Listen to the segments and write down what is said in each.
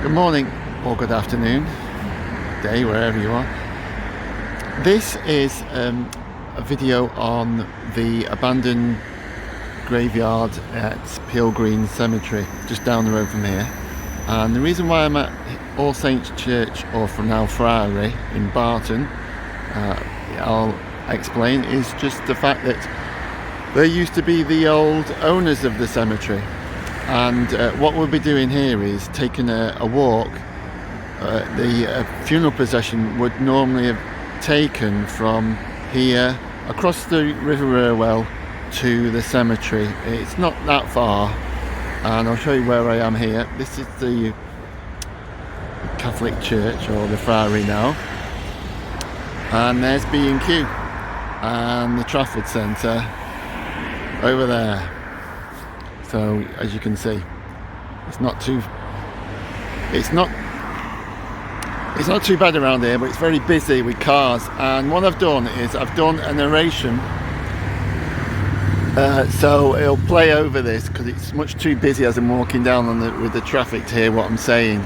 Good morning or good afternoon, day, wherever you are. This is a video on the abandoned graveyard at Peel Green Cemetery, just down the road from here. And the reason why I'm at All Saints Church, or from now Freeney in Barton, I'll explain, is just the fact that they used to be the old owners of the cemetery. And what we'll be doing here is taking a walk. The funeral procession would normally have taken from here across the River Irwell to the cemetery. It's not that far, and I'll show you where I am here. This is the Catholic Church, or the Friary now, and there's B&Q and the Trafford Centre over there. So as you can see, it's not too bad around here, but it's very busy with cars. And what I've done is I've done a narration, so it'll play over this because it's much too busy as I'm walking down with the traffic to hear what I'm saying.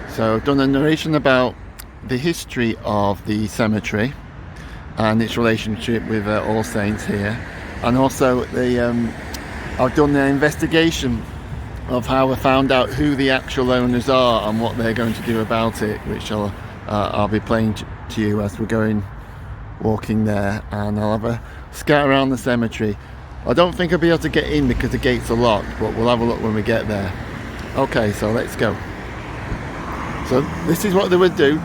So I've done a narration about the history of the cemetery and its relationship with All Saints here, and also I've done the investigation of how I found out who the actual owners are and what they're going to do about it, which I'll be playing to you as we're walking there, and I'll have a scout around the cemetery. I don't think I'll be able to get in because the gates are locked, but we'll have a look when we get there. Okay, so let's go. So this is what they would do.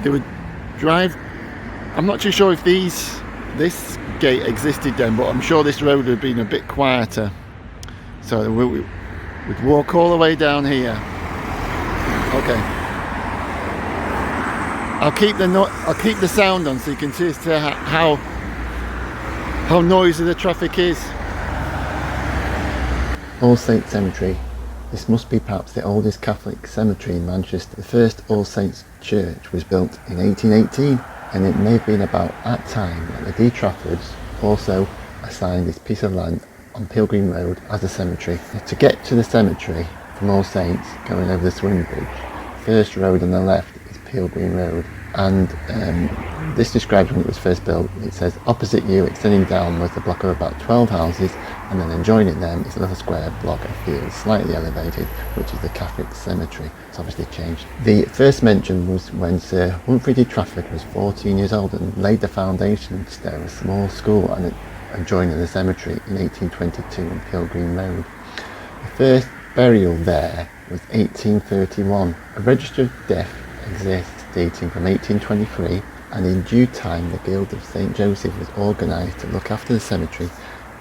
They would drive. I'm not too sure if this gate existed then, but I'm sure this road would have been a bit quieter. So we'd walk all the way down here. Okay. I'll keep the sound on so you can see how noisy the traffic is. All Saints Cemetery. This must be perhaps the oldest Catholic cemetery in Manchester. The first All Saints Church was built in 1818. And it may have been about that time that the D. Traffords also assigned this piece of land on Peel Green Road as a cemetery. To get to the cemetery from All Saints, going over the swing bridge, first road on the left is Peel Green Road, and this describes when it was first built. It says opposite you, extending down, was a block of about 12 houses, and then adjoining them is a little square block of fields, slightly elevated, which is the Catholic cemetery. It's obviously changed. The first mention was when Sir Humphrey de Trafford was 14 years old and laid the foundations to a small school and adjoining the cemetery in 1822 on Peel Green Road. The first burial there was 1831. A register of death exists dating from 1823, and in due time the Guild of St. Joseph was organised to look after the cemetery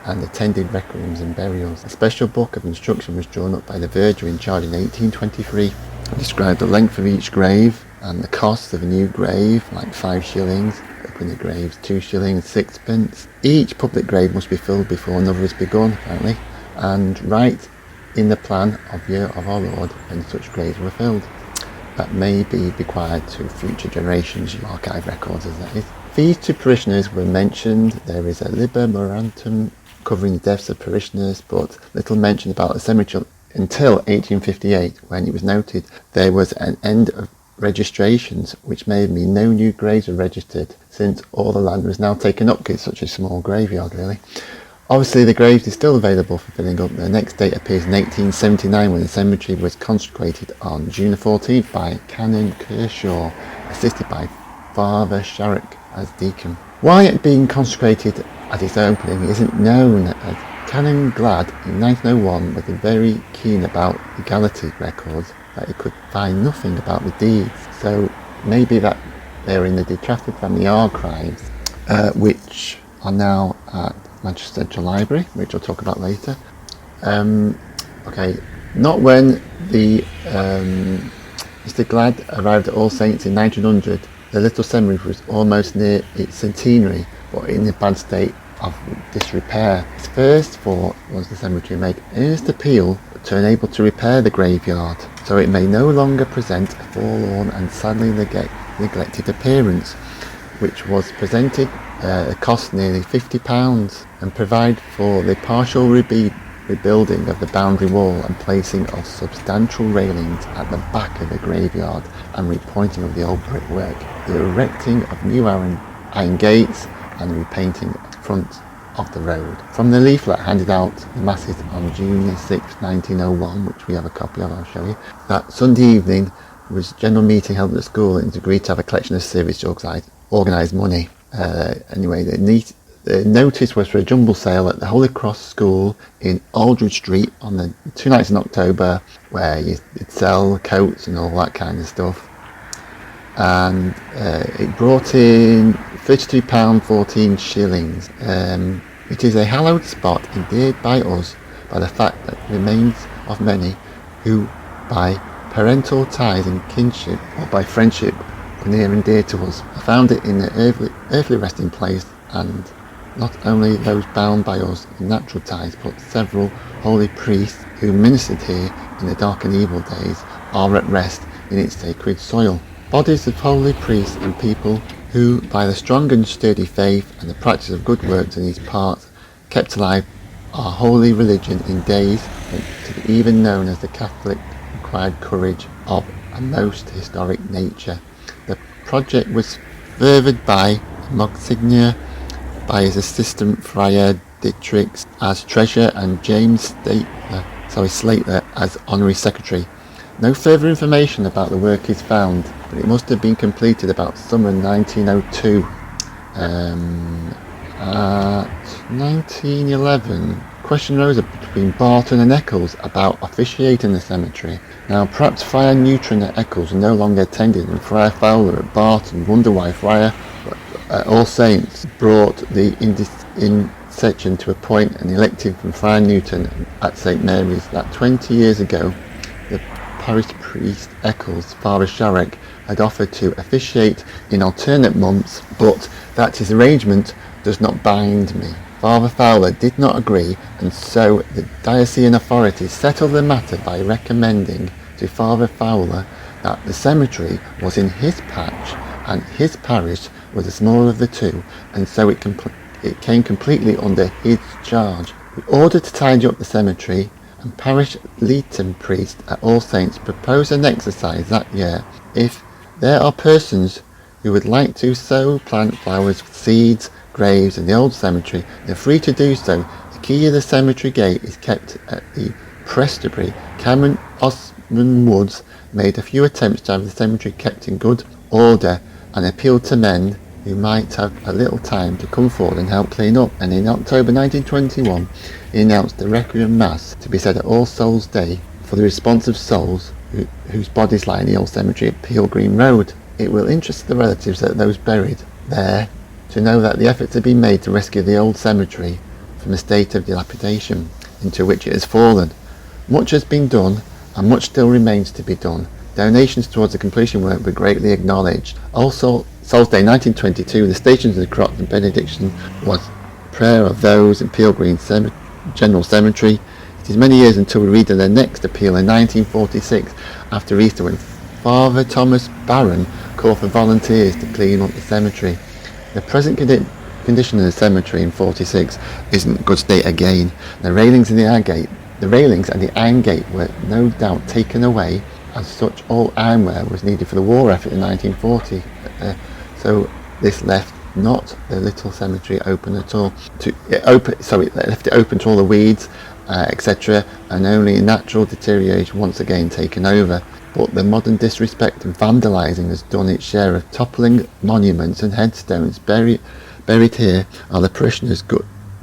and attended requiems and burials. A special book of instruction was drawn up by the verger in charge in 1823 and described the length of each grave and the cost of a new grave, like 5 shillings, opening the graves 2 shillings 6pence. Each public grave must be filled before another is begun, apparently, and write in the plan of year of our Lord when such graves were filled. That may be bequeathed to future generations, archive records as that is. Fees to parishioners were mentioned. There is a liber moratum covering the deaths of parishioners, but little mention about the cemetery until 1858, when it was noted there was an end of registrations, which may mean no new graves were registered since all the land was now taken up, because it's such a small graveyard really. Obviously the graves is still available for filling up. The next date appears in 1879 when the cemetery was consecrated on June 14th by Canon Kershaw, assisted by Father Swarbrick as deacon. Why it being consecrated at its opening isn't known, as Canon Glad in 1901 was very keen about legality records that he could find nothing about the deeds. So maybe that they're in the de Trafford family archives, which are now at Manchester Central Library, which I'll talk about later. Okay, not when the Mr. Glad arrived at All Saints in 1900. The little cemetery was almost near its centenary, but in a bad state of disrepair. His first thought was the cemetery make earnest appeal to enable to repair the graveyard, so it may no longer present a forlorn and sadly neglected appearance, which was presented cost nearly £50, and provide for the partial rebuilding of the boundary wall and placing of substantial railings at the back of the graveyard and repointing of the old brickwork, the erecting of new iron gates and the repainting front of the road. From the leaflet handed out to the masses on June 6, 1901, which we have a copy of, I'll show you, that Sunday evening was a general meeting held at the school and it agreed to have a collection of service to organise money. Anyway, the notice was for a jumble sale at the Holy Cross School in Aldridge Street on the 2 nights in October, where you'd sell coats and all that kind of stuff. And it brought in £32.14. It is a hallowed spot, endeared by us by the fact that remains of many who, by parental ties and kinship or by friendship, were near and dear to us. I found it in the earthly resting place, and not only those bound by us in natural ties, but several holy priests who ministered here in the dark and evil days are at rest in its sacred soil. Bodies of holy priests and people who, by the strong and sturdy faith and the practice of good works in these parts, kept alive our holy religion in days to be even known as the Catholic required courage of a most historic nature. The project was furthered by Monsignor, by his assistant Friar Dietrich as treasurer and James Slater as honorary secretary. No further information about the work is found, but it must have been completed about summer 1902. At 1911, question rose between Barton and Eccles about officiating the cemetery. Now, perhaps Friar Neutron at Eccles were no longer attended, and Friar Fowler at Barton wondered why Friar All Saints brought the intercession to appoint an elective from Friar Newton at St Mary's. That 20 years ago, the parish priest Eccles, Father Swarbrick, had offered to officiate in alternate months, but that his arrangement does not bind me. Father Fowler did not agree, and so the diocesan authorities settled the matter by recommending to Father Fowler that the cemetery was in his patch and his parish was the smaller of the two, and so it came completely under his charge. We ordered to tidy up the cemetery, and parish Leeton priest at All Saints proposed an exercise that year. If there are persons who would like to sow, plant flowers, seeds, graves in the old cemetery, they're free to do so. The key of the cemetery gate is kept at the Prestbury. Cameron Osmond Woods made a few attempts to have the cemetery kept in good order and appealed to men who might have a little time to come forward and help clean up, and in October 1921 he announced the Requiem Mass to be said at All Souls Day for the responsive souls whose bodies lie in the old cemetery at Peel Green Road. It will interest the relatives of those buried there to know that the efforts have been made to rescue the old cemetery from a state of dilapidation into which it has fallen. Much has been done and much still remains to be done. Donations towards the completion work were greatly acknowledged. Also, Souls Day 1922, the Stations of the Cross and benediction was prayer of those in Peel Green General Cemetery. It is many years until we read of their next appeal in 1946 after Easter, when Father Thomas Barron called for volunteers to clean up the cemetery. The present condition of the cemetery in 46 isn't in good state again. The railings and the iron gate were no doubt taken away. As such, all ironware was needed for the war effort in 1940. So this left not the little cemetery open at all. It left it open to all the weeds, etc., and only natural deterioration once again taken over. But the modern disrespect and vandalising has done its share of toppling monuments and headstones. Buried here are the parishioners.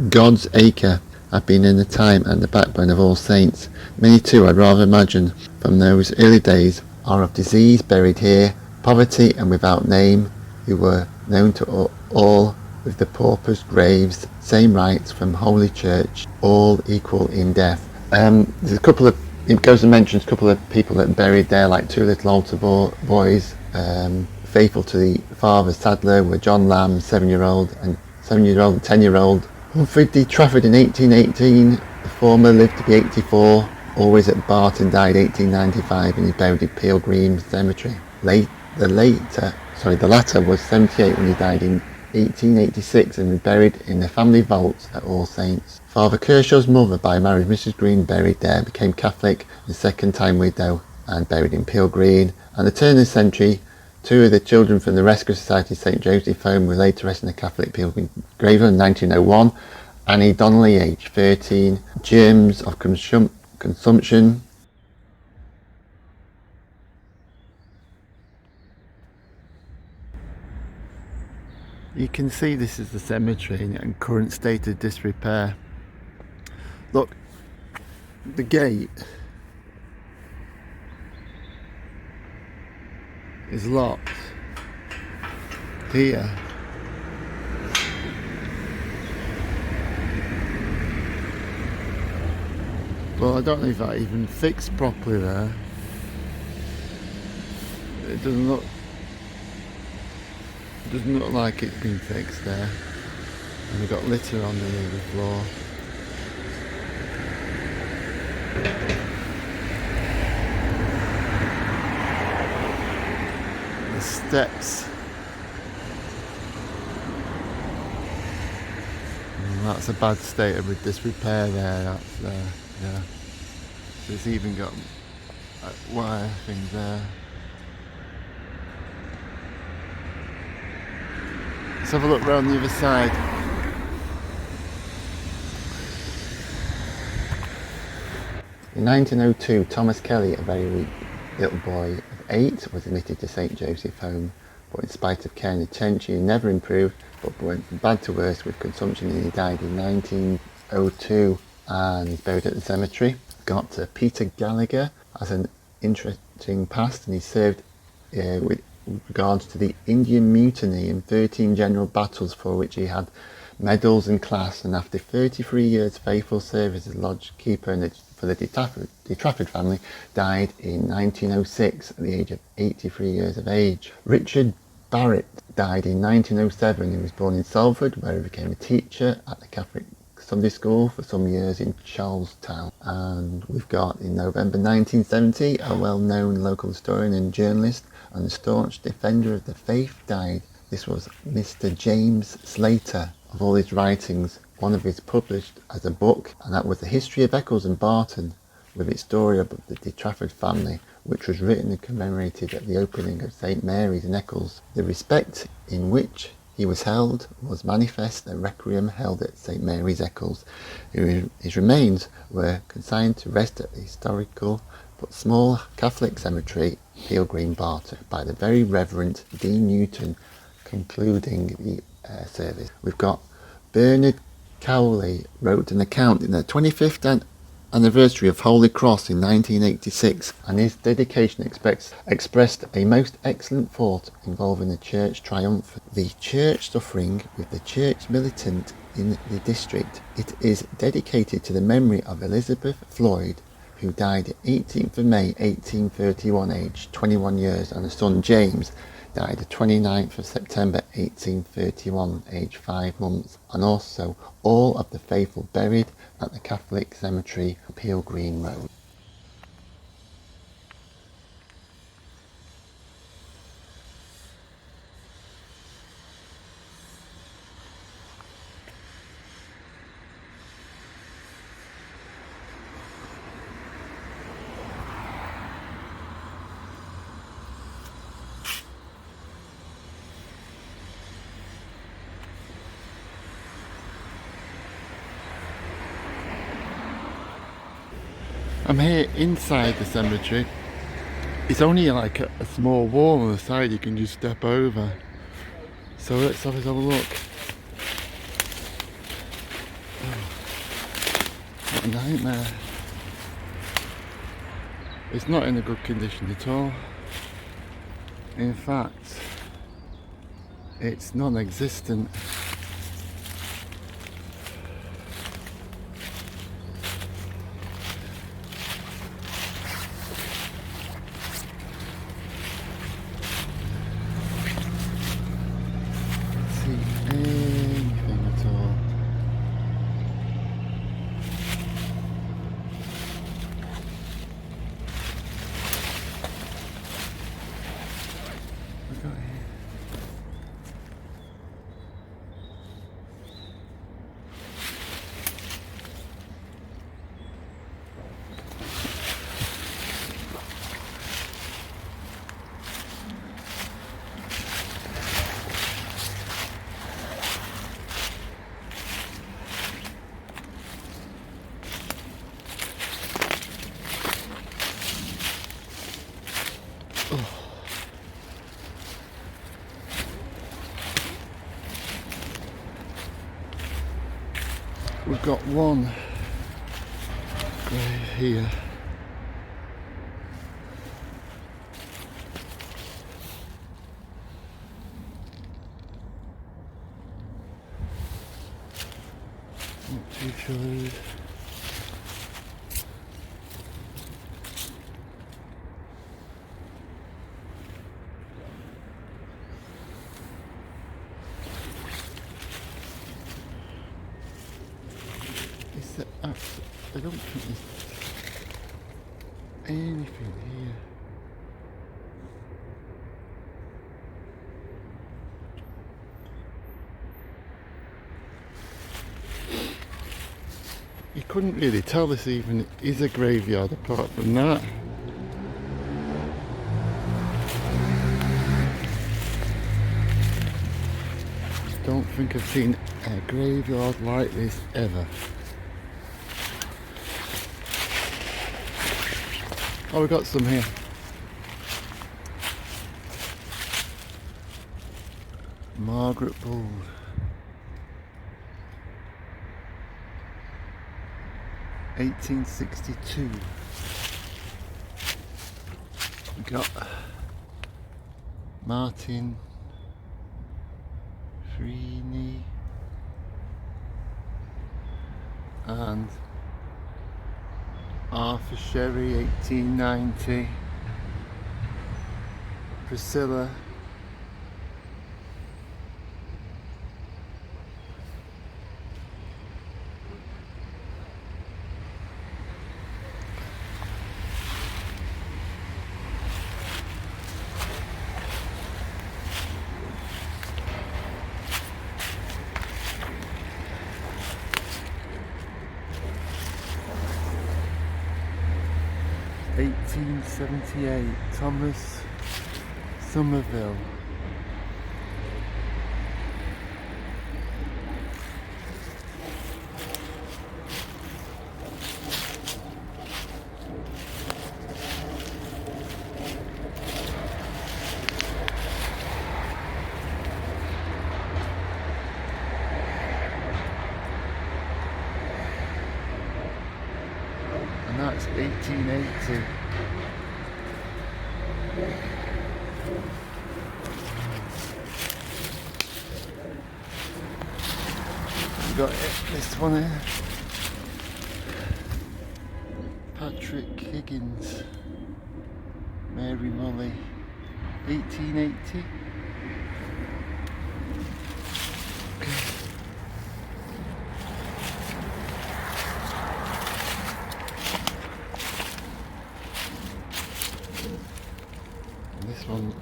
God's acre have been in the time and the backbone of All Saints. Many too, I'd rather imagine, from those early days are of disease buried here, poverty and without name, who were known to all with the paupers' graves, same rights from Holy Church, all equal in death. There's a couple of, it goes and mentions a couple of people that are buried there, like two little altar boys, faithful to the father Sadler, were John Lamb, 7-year-old and 10-year-old. Humphrey D. Trafford in 1818, the former lived to be 84, always at Barton, died 1895 and is buried at Peel Green Cemetery. The latter was 78 when he died in 1886 and was buried in the family vaults at All Saints. Father Kershaw's mother, by marriage Mrs. Green, buried there, became Catholic, the second time widow, and buried in Peel Green. At the turn of the century, two of the children from the Rescue Society St. Joseph Home were laid to rest in the Catholic Peel Green graveyard in 1901. Annie Donnelly, aged 13, germs of consumption. You can see this is the cemetery in current state of disrepair. Look, the gate is locked here. Well, I don't know if that even fixed properly there. It doesn't look like it's been fixed there. And we've got litter on the floor. The steps. That's a bad state of disrepair there. That's yeah. So it's even got wire things there. Let's have a look round the other side. In 1902, Thomas Kelly, a very weak little boy of 8, was admitted to St. Joseph Home, but in spite of care and attention, he never improved, but went from bad to worse with consumption, and he died in 1902, and he's buried at the cemetery. Got Peter Gallagher as an interesting past, and he served with regards to the Indian Mutiny in 13 general battles, for which he had medals and class, and after 33 years faithful service as lodge keeper for the De Trafford family, died in 1906 at the age of 83 years of age. Richard Barrett died in 1907. He was born in Salford, where he became a teacher at the Catholic Sunday School for some years in Charlestown. And we've got, in November 1970, a well-known local historian and journalist and a staunch defender of the faith died. This was Mr. James Slater. Of all his writings, one of his published as a book, and that was The History of Eccles and Barton, with its story about the De Trafford family, which was written and commemorated at the opening of St. Mary's in Eccles. The respect in which he was held was manifest at requiem held at St. Mary's, Eccles. His remains were consigned to rest at the historical but small Catholic cemetery, Peel Green, Barton, by the Very Reverend Dean Newton, concluding the service. We've got Bernard Cowley wrote an account in the 25th anniversary of Holy Cross in 1986, and his dedication expressed a most excellent thought involving the church triumph, the church suffering with the church militant in the district. It is dedicated to the memory of Elizabeth Floyd, who died 18th of May 1831, aged 21 years, and her son James died the 29th of September 1831, aged 5 months, and also all of the faithful buried at the Catholic Cemetery, Peel Green Road. I'm here inside the cemetery. It's only like a small wall on the side you can just step over. So let's have a look. Oh, what a nightmare. It's not in a good condition at all. In fact, it's non-existent. We've got one grave here. Not too sure. I don't think there's anything here. You couldn't really tell this even is a graveyard apart from that. Don't think I've seen a graveyard like this ever. Oh, we got some here. Margaret Bull. (1862). We got Martin Freeney and Arthur Sherry, 1890. Priscilla. (1878), Thomas Somerville. And that's 1880. We got this one here. Patrick Higgins, Mary Mully, 1880. This one,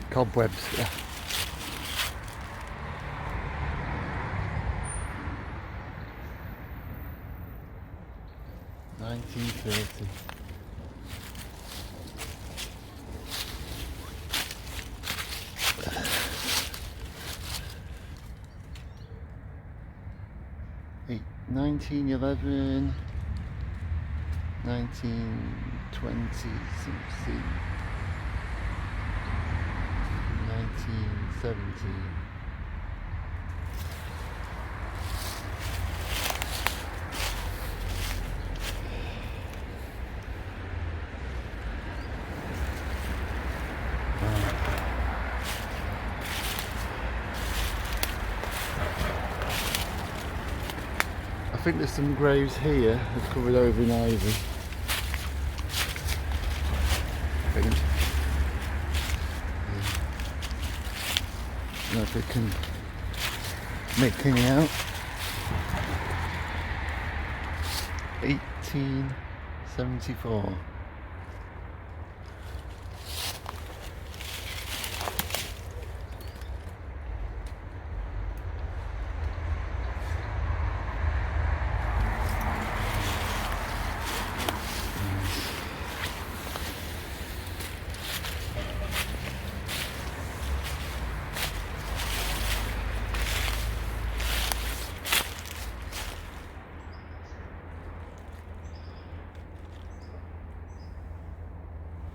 cobwebs, yeah. (1930). Eight, 1911, 1920 something, 1970. I think there's some graves here that's covered over in ivy. I think. I don't know if we can make any out. 1874.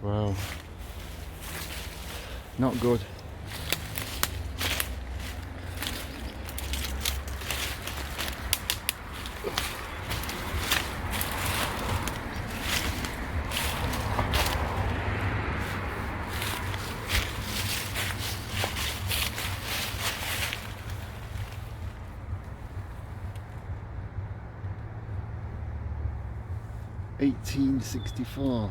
Wow. Not good. $18.64.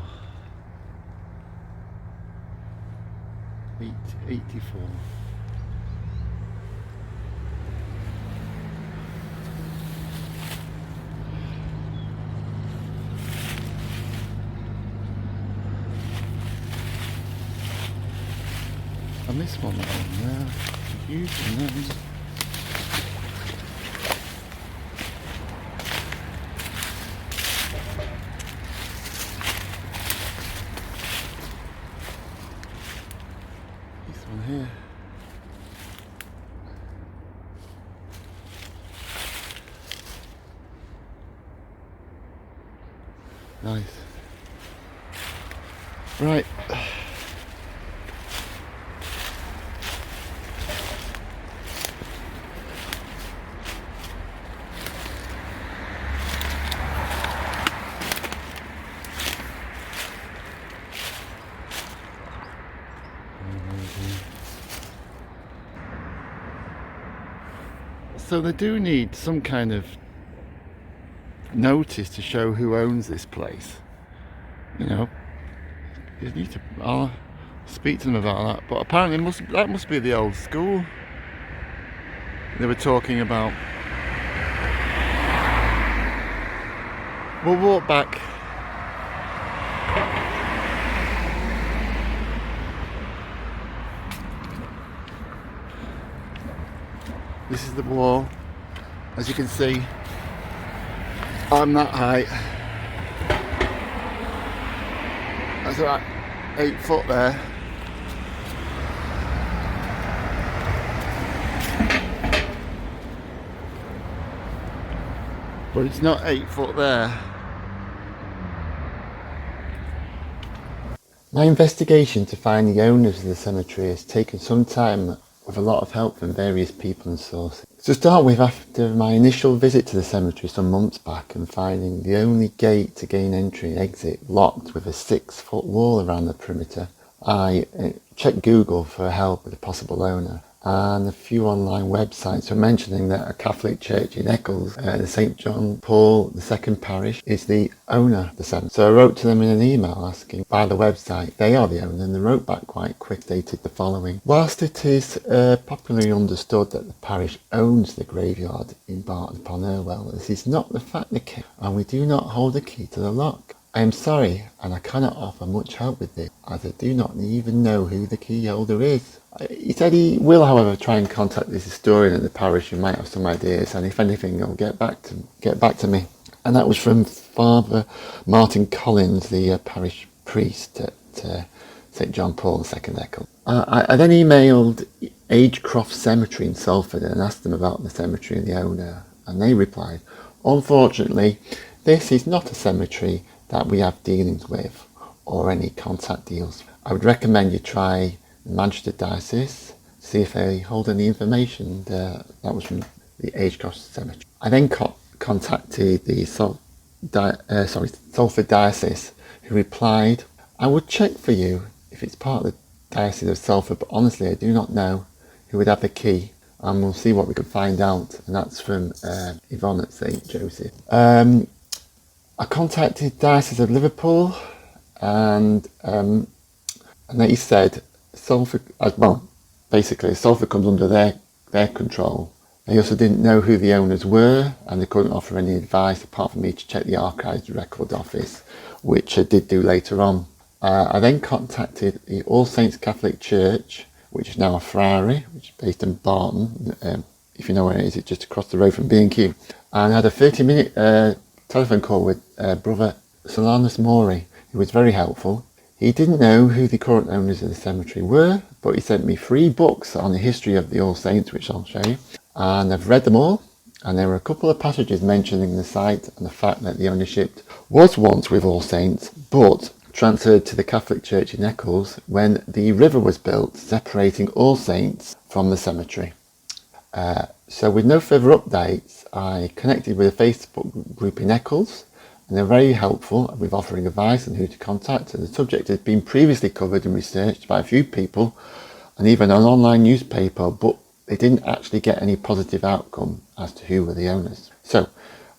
$8.84. And this one there, confusing those. This one here. Nice. Right. So they do need some kind of notice to show who owns this place. You know, you need to. I'll speak to them about that. But apparently, that must be the old school they were talking about. We'll walk back. This is the wall. As you can see, I'm that height. That's about 8 foot there. But it's not 8 foot there. My investigation to find the owners of the cemetery has taken some time with a lot of help from various people and sources. To start with, after my initial visit to the cemetery some months back and finding the only gate to gain entry and exit locked with a 6-foot wall around the perimeter, I checked Google for help with a possible owner, and a few online websites were mentioning that a Catholic church in Eccles, the St. John Paul II parish, is the owner of the cemetery. So I wrote to them in an email asking by the website they are the owner, and they wrote back quite quick, stated the following: whilst it is popularly understood that the parish owns the graveyard in Barton upon Irwell, this is not the fact the case, and we do not hold the key to the lock. I am sorry, and I cannot offer much help with this, as I do not even know who the key holder is. He said he will, however, try and contact this historian at the parish who might have some ideas, and if anything, he'll get back to me. And that was from Father Martin Collins, the parish priest at St. John Paul II Eccles. I then emailed Agecroft Cemetery in Salford and asked them about the cemetery and the owner, and they replied, unfortunately, this is not a cemetery that we have dealings with or any contact deals. I would recommend you try Manchester Diocese, see if they hold any information. That was from the Agecroft Cemetery. I then contacted the Salford Diocese, who replied, I would check for you if it's part of the Diocese of Salford, but honestly I do not know who would have the key, and we'll see what we can find out. And that's from Yvonne at St. Joseph. I contacted Diocese of Liverpool, and they said Salford, basically Salford comes under their control. They also didn't know who the owners were, and they couldn't offer any advice apart from me to check the Archives Record Office, which I did do later on. I then contacted the All Saints Catholic Church, which is now a friary, which is based in Barton. If you know where it is, it's just across the road from B&Q. And I had a 30-minute telephone call with Brother Solanus Maury, who was very helpful. He didn't know who the current owners of the cemetery were, but he sent me 3 books on the history of the All Saints, which I'll show you. And I've read them all, and there were a couple of passages mentioning the site and the fact that the ownership was once with All Saints, but transferred to the Catholic Church in Eccles when the river was built, separating All Saints from the cemetery. So with no further updates, I connected with a Facebook group in Eccles, and they're very helpful with offering advice on who to contact. And the subject has been previously covered and researched by a few people and even an online newspaper, but they didn't actually get any positive outcome as to who were the owners. So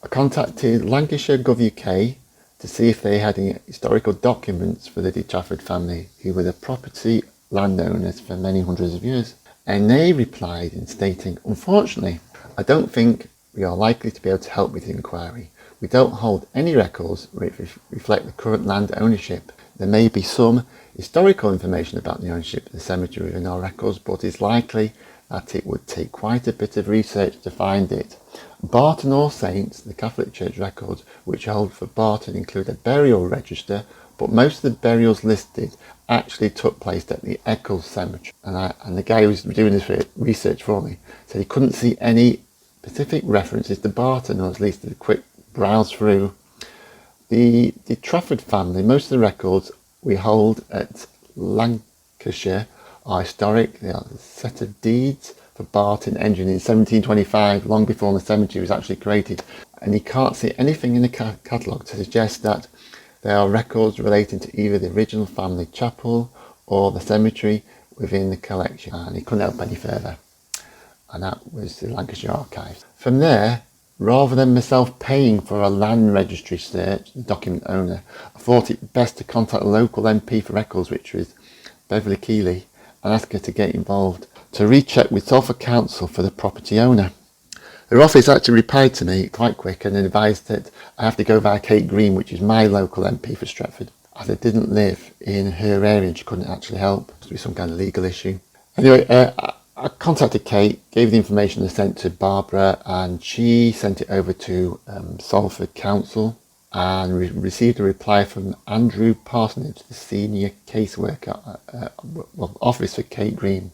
I contacted Lancashire Gov UK to see if they had any historical documents for the De Trafford family, who were the property landowners for many hundreds of years. And they replied in stating, unfortunately, I don't think we are likely to be able to help with the inquiry. We don't hold any records which reflect the current land ownership. There may be some historical information about the ownership of the cemetery in our records, but it's likely that it would take quite a bit of research to find it. Barton All Saints, the Catholic Church records which hold for Barton, include a burial register, but most of the burials listed actually took place at the Eccles cemetery. And the guy who was doing this research for me said he couldn't see any specific references to Barton, or at least a quick browse through. The Trafford family, most of the records we hold at Lancashire are historic. They are a set of deeds for Barton entered in 1725, long before the cemetery was actually created. And you can't see anything in the catalogue to suggest that there are records relating to either the original family chapel or the cemetery within the collection. And he couldn't help any further. And that was the Lancashire Archives. From there, rather than myself paying for a land registry search, the document owner, I thought it best to contact the local MP for records, which was Beverly Keeley, and ask her to get involved to recheck with Salford Council for the property owner. Their office actually replied to me quite quick and advised that I have to go via Kate Green, which is my local MP for Stretford, as I didn't live in her area and she couldn't actually help. It was some kind of legal issue. Anyway, I contacted Kate, gave the information I sent to Barbara, and she sent it over to Salford Council and received a reply from Andrew Parsonage, the senior caseworker, office for Kate Green.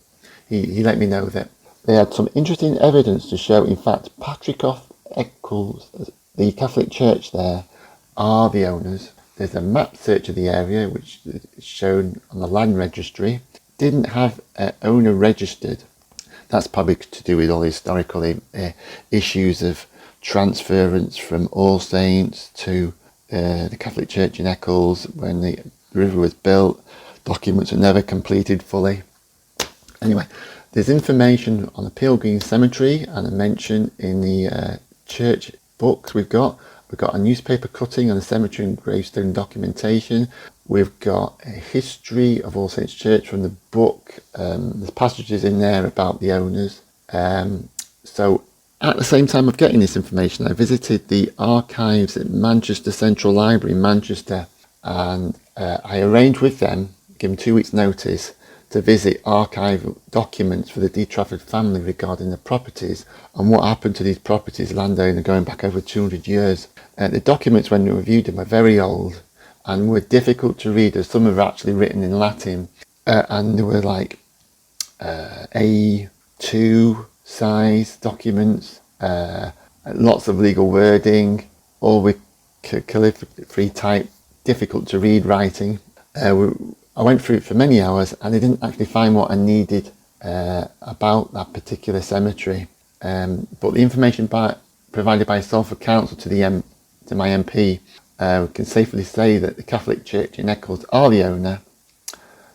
He let me know that they had some interesting evidence to show, in fact, Patrick of Eccles, the Catholic Church there, are the owners. There's a map search of the area, which is shown on the land registry. Didn't have an owner registered. That's probably to do with all the historical issues of transference from All Saints to the Catholic Church in Eccles when the river was built. Documents were never completed fully. Anyway, there's information on the Peel Green Cemetery and a mention in the church books we've got. We've got a newspaper cutting on the cemetery and gravestone documentation. We've got a history of All Saints Church from the book. There's passages in there about the owners. So at the same time of getting this information, I visited the archives at Manchester Central Library in Manchester, and I arranged with them, given 2 weeks' notice, to visit archive documents for the De Trafford family regarding the properties and what happened to these properties, landowner going back over 200 years. The documents, when we reviewed them, were very old and were difficult to read, as some are actually written in Latin, and they were like A2 size documents, lots of legal wording, all with calligraphy type, difficult to read writing. I went through it for many hours and I didn't actually find what I needed about that particular cemetery. But the information provided by Salford Council to my MP, we can safely say that the Catholic Church in Eccles are the owner.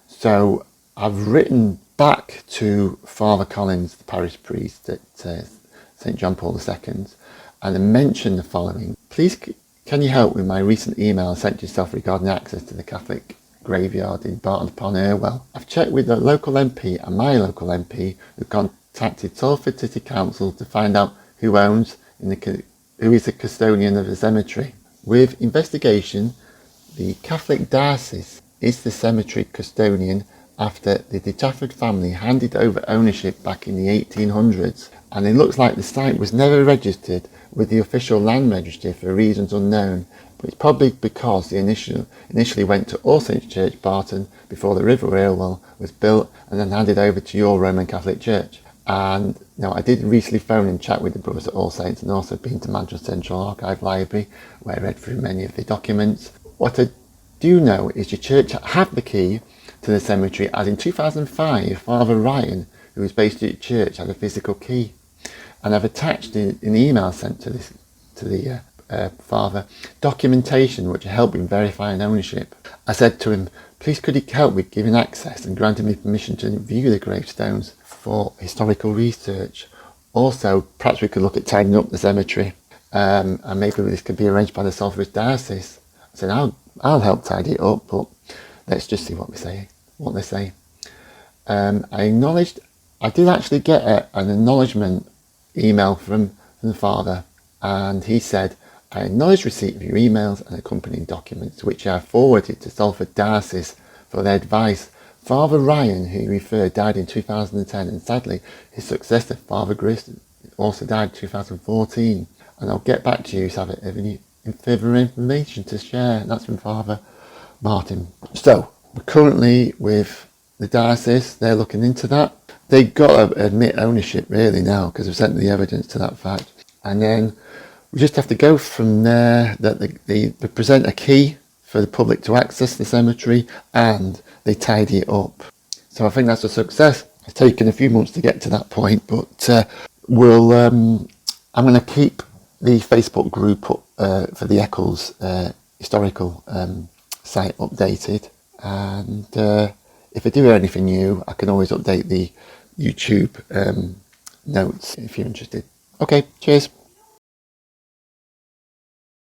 So I've written back to Father Collins, the parish priest at St John Paul II, and I mentioned the following. Please, can you help with my recent email I sent yourself regarding access to the Catholic graveyard in Barton upon Irwell? I've checked with the local MP and my local MP, who contacted Salford City Council to find out who owns who is the custodian of the cemetery. With investigation, the Catholic diocese is the cemetery custodian after the De Trafford family handed over ownership back in the 1800s, and it looks like the site was never registered with the official land registry for reasons unknown. But it's probably because they initially went to All Saints Church, Barton, before the River Irwell was built and then handed over to your Roman Catholic Church. And now I did recently phone and chat with the brothers at All Saints, and also been to Manchester Central Archive Library, where I read through many of the documents. What I do you know is your church have the key to the cemetery, as in 2005 Father Ryan, who was based at your church, had a physical key. And I've attached in the email sent to the father documentation which will help in verifying ownership. I said to him, please could he help with giving access and granting me permission to view the gravestones for historical research. Also, perhaps we could look at tidying up the cemetery, and maybe this could be arranged by the Salford Diocese. I said, I'll help tidy it up, but let's just see what they say. I did actually get an acknowledgement email from the father, and he said, I acknowledge receipt of your emails and accompanying documents, which I forwarded to Salford Diocese for their advice. Father Ryan, who he referred, died in 2010, and sadly his successor, Father Grist, also died in 2014. And I'll get back to you if I have any further information to share. That's from Father Martin. So we're currently with the diocese. They're looking into that. They've got to admit ownership really now, because we've sent the evidence to that fact. And then we just have to go from there, that they present a key for the public to access the cemetery, and they tidy it up. So I think that's a success. It's taken a few months to get to that point, but I'm going to keep the Facebook group up, for the Eccles historical site updated, and if I do hear anything new, I can always update the YouTube notes if you're interested. Okay, cheers.